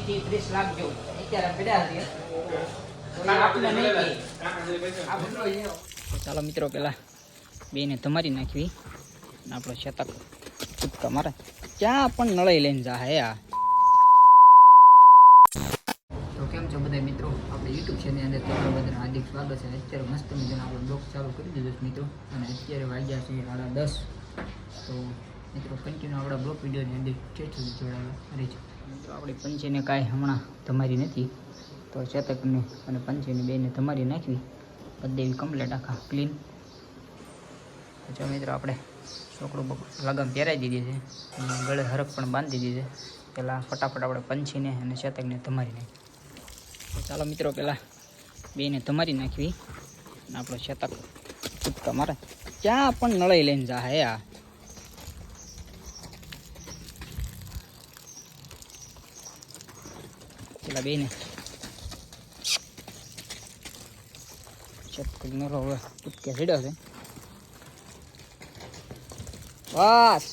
થી 30 લાખ જેવું અત્યારે પડ્યા છે. તો એ આપણે નહીં કે ચાલો મિત્રો પેલા બેને તમારી નાખવી આપણો શતક કૂદકા મારે ક્યાં પણ નળાઈ લઈને જા હે આ. તો કેમ છો બધા મિત્રો, આપણે યુટ્યુબ ચેનલની અંદર તમારું બધાનું હાર્દિક સ્વાગત છે. અત્યારે મસ્ત મજાનો આપણો બ્લોગ ચાલુ કરી દીધો છે મિત્રો, અને અત્યારે વાગ્યા છે 10:30. તો મિત્રો કન્ટિન્યુ આપણા બ્લોગ વિડીયોની અંદર ઠેઠ સુધી જોડાયેલા રહેજો. મિત્રો આપણી પંચીને કાંઈ હમણાં તમારી નથી, તો શતકને અને પંચીની બેને તમારી નાખવી બધી કમ્પ્લેટ આખા ક્લીન. જો મિત્રો આપણે છોકરું લગામ પહેરાવી દીધી છે અને ગળે હરખ પણ બાંધી દીધી છે. પહેલાં ફટાફટ આપણે પંચીને અને શતકને તમારી નાખી. તો ચાલો મિત્રો પહેલાં બેને તમારી નાખવી અને આપણો શતક કૂદકા મારે ક્યાં પણ નળાઈ લઈને જા હે આ. પેલા બેને શતક નરો હવે કૂદકે ચડ્યો છે. બસ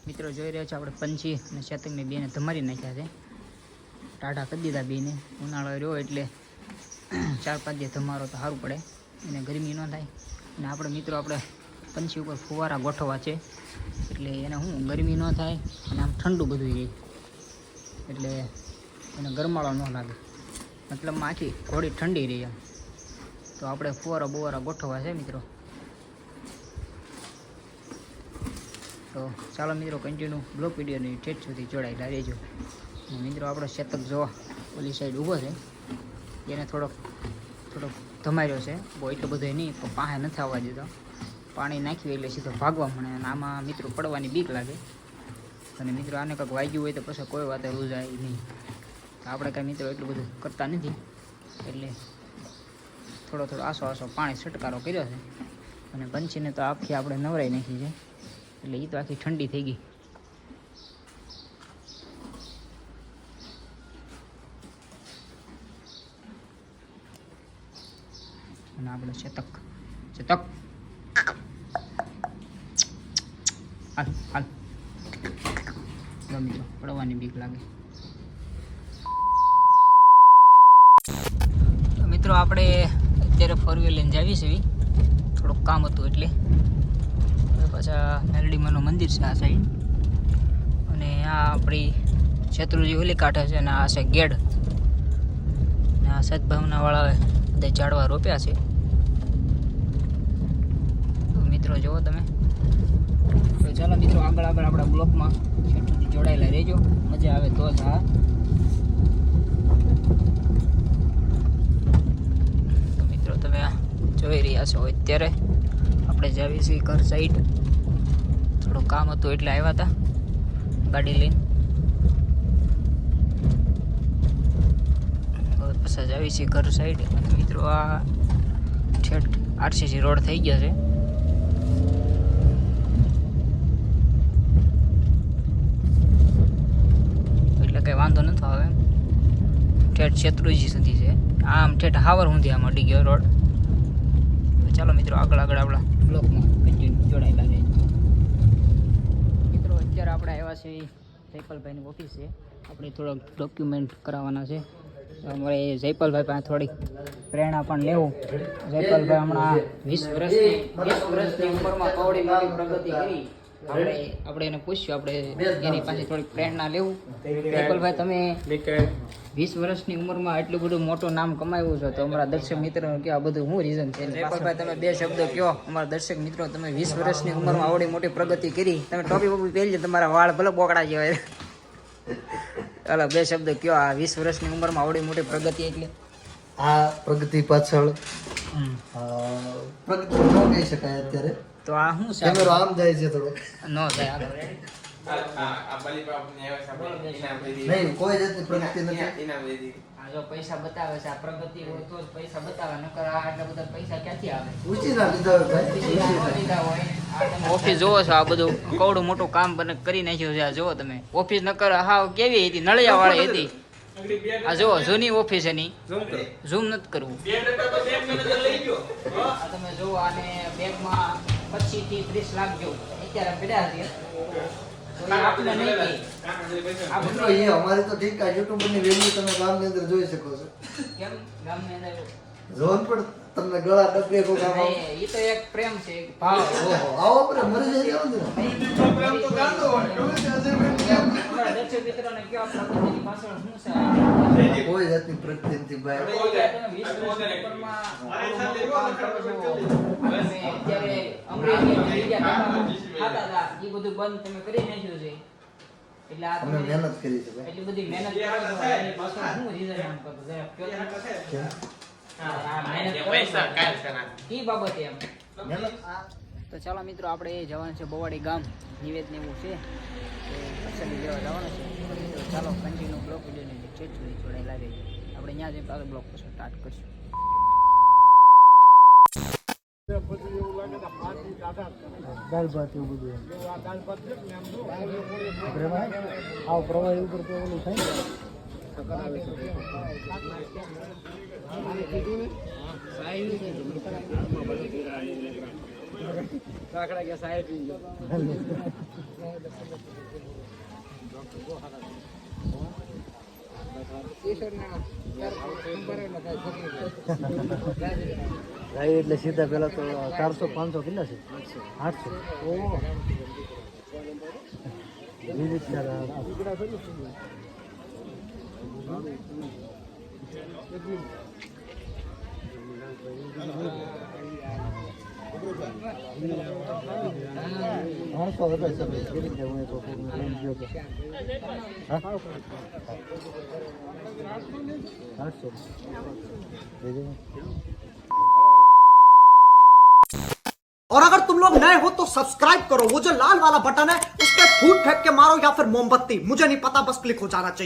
મિત્રો જોઈ રહ્યા છો આપણે પંછી અને શતકને બેને તમારી નાખ્યા છે. ટાઢા કરી દીધા બેને. ઉનાળો રહ્યો એટલે 4-5 દિવસ તમારો તો સારું પડે, એને ગરમી ન થાય. અને આપણે મિત્રો આપણે પંછી ઉપર ફુવારા ગોઠવવા છે એટલે એને શું ગરમી ન થાય અને આમ ઠંડુ બધું રહે, એટલે એને ગરમાળો ન લાગે, મતલબમાં આખી ઘોડી ઠંડી રહી એમ. તો આપણે ફુવારા બુવારા ગોઠવવા છે મિત્રો. તો ચાલો મિત્રો કન્ટિન્યુ બ્લોગ વિડીયોની ઠેઠ સુધી જોડાયેલા રહેજો. મિત્રો આપણો શતક જોવા ઓલી સાઈડ ઊભો છે, એને થોડોક ધમાર્યો છે, બહુ એટલો બધો નહીં, પણ પાસે નથી આવવા દીધો. પાણી નાખ્યું એટલે સીધો ભાગવા મળે, અને આમાં મિત્રો પડવાની બીક લાગે. અને મિત્રો આને કંઈક વાગ્યું હોય તો પછી કોઈ વાતે રૂજાય નહીં. તો આપણે કાંઈ મિત્રો એટલું બધું કરતા નથી, એટલે થોડો આસો પાણી છટકારો કર્યો છે. અને પંછીને તો આખી આપણે નવરાઈ નાખી છે, એટલે એ તો આખી ઠંડી થઈ ગઈ. અને આપણે શતક હાલ મિત્રો પડવાની બીક લાગે. તો મિત્રો આપણે અત્યારે 4 વ્હીલ લઈને જાવી છે, થોડુંક કામ હતું એટલે. પાછા મેલડીમાનું મંદિર છે આ સાઈડ, અને આ આપણી શત્રુજી ઓલી કાંઠે છે, અને આ છે ગેડ, અને આ સદભાવનાવાળા બધા ઝાડવા રોપ્યા છે. તો મિત્રો જુઓ તમે. તો ચાલો મિત્રો આગળ આપણા બ્લોકમાં છેટથી જોડાયેલા રહેજો, મજા આવે તો જ. હા તો મિત્રો તમે જોઈ રહ્યા છો અત્યારે આપણે જાવી છીએ ઘર સાઈડ. થોડું કામ હતું એટલે આવ્યા હતા ગાડી લઈને. પછી જાવી છીએ ઘર સાઈડ. મિત્રો આ ઠેઠ આરસીસી રોડ થઈ ગયો છે, એટલે કંઈ વાંધો નથી આવે. ઠેઠ શેત્રુજી સુધી છે, આમ ઠેઠ હાવર સુધી આમ અડી ગયો રોડ. ચાલો મિત્રો આગળ આપણા બ્લોકમાં કન્ટિન્યુ જોડાયેલા રહે. મિત્રો અત્યારે આપણે આવ્યા છીએ જયપાલભાઈની ઓફિસ છે, આપણે થોડાક ડોક્યુમેન્ટ કરાવવાના છે. અમારે જયપાલભાઈ પાસે થોડીક પ્રેરણા પણ લેવું. જયપાલભાઈ હમણાં 20 વર્ષની ઉંમરમાં કવડી મોટી પ્રગતિ કરી. આપણે એને પૂછ્યું, આપણે એની પાસે થોડીક પ્રેરણા લેવું. જયપાલભાઈ તમે 20 વર્ષની ઉંમરમાં એટલું બધું મોટું નામ કમાવ્યું છે, તો અમારા દર્શક મિત્રોને કે આ બધું શું રીઝન છે? જયપાલભાઈ તમે 2 શબ્દો કહો અમારા દર્શક મિત્રો. તમે 20 વર્ષની ઉંમરમાં આવડી મોટી પ્રગતિ કરી, તમે ટોપી બોપી પહેરી, તમારા વાળ ભલે બોકડા જેવાય. ચાલો 2 શબ્દો કહો આ 20 વર્ષની ઉંમરમાં આવડી મોટી પ્રગતિ એટલે. આ પ્રગતિ પાછળ પ્રગતિ ન કહી શકાય અત્યારે. તો આ શું છે? કેમેરો આમ જાય છે થોડો, ન થાય આગળ. નહીં કોઈ જાતની પ્રગતિ નથી. આ જો પૈસા બતાવે છે, આ પ્રગતિ હોય તો જ પૈસા બતાવે, નકર આ એટલા બધા પૈસા ક્યાંથી આવે? ઉચીના લીધા હોય ભાઈ. ઓફિસ જોવો છો, આ બધું કવડું મોટું કામ કરી નાખ્યું છે. આ જોવો તમે ઓફિસ, નકર હાવ કેવી હતી, નળિયા વાળી હતી. આ જોવો જૂની ઓફિસ એની, ઝૂમ નથી કરવું. આ તમે જોવો, આને બેગમાં 25 થી 30 લાખ જેવું અત્યારે પડ્યા છે. તો એ આપણે નહીં કહે. આ મિત્રો બધું એ અમારે તો ઠીક આ યુટ્યુબર ની વેલ્યુ તમે ગામની અંદર જોઈ શકો છો. કેમ ગામની અંદર જોન પણ તમને ગળા ડબકે કો કામ આવો. નહીં, એ તો એક પ્રેમ છે, એક ભાવ. ઓહો આવો પર મરી જાય આવો ને. અમારા દર્શક મિત્રોને કયો આપણા બધાની પાછળ શું છે? કોઈ જાતની પ્રતિનિધિ ભાઈ તમે 20 વર્ષની ઉંમરમાં આટલું મોટું કામ કરો છો. અને અત્યારે અંગ્રેજી અને બીજા ધંધામાં ખાતા હતા, એ બધું બંધ તમે કરી નાખ્યું છે. એટલે આ અમે તમે મહેનત કરી છે ભાઈ. એટલી બધી મહેનત કરો છો, એની પાછળ શું reason આમ કરો? જરા કયો તમે. કેમ? હા, આ મહેનત કરો છો. ઈ બાબતે એમ. મહેનત તો ચાલો મિત્રો, આપણે જવાનું છે બવાડી ગામ. નિવેદ ને એવું છે, તો પ્રસાદી લેવા જવાનું છે. તો મિત્રો ચાલો કન્ટિન્યુ બ્લોક વિડીયોને ચેટ સુધી જોડાયેલા રહેજો. આપણે ત્યાં જઈને આગળ બ્લોક પછી સ્ટાર્ટ કરશું. દાળ ભાત એવું બધું આવ પ્રવાહ ઉપર તો ઓલું થાય ગાય એટલે સીધા પેલા તો 400-500 કેટલા છે? 800. ઓહ વિવિધ और अगर तुम लोग नए हो तो सब्सक्राइब करो, वो जो लाल वाला बटन है उस पर फूट फेंक के मारो या फिर मोमबत्ती, मुझे नहीं पता, बस क्लिक हो जाना चाहिए।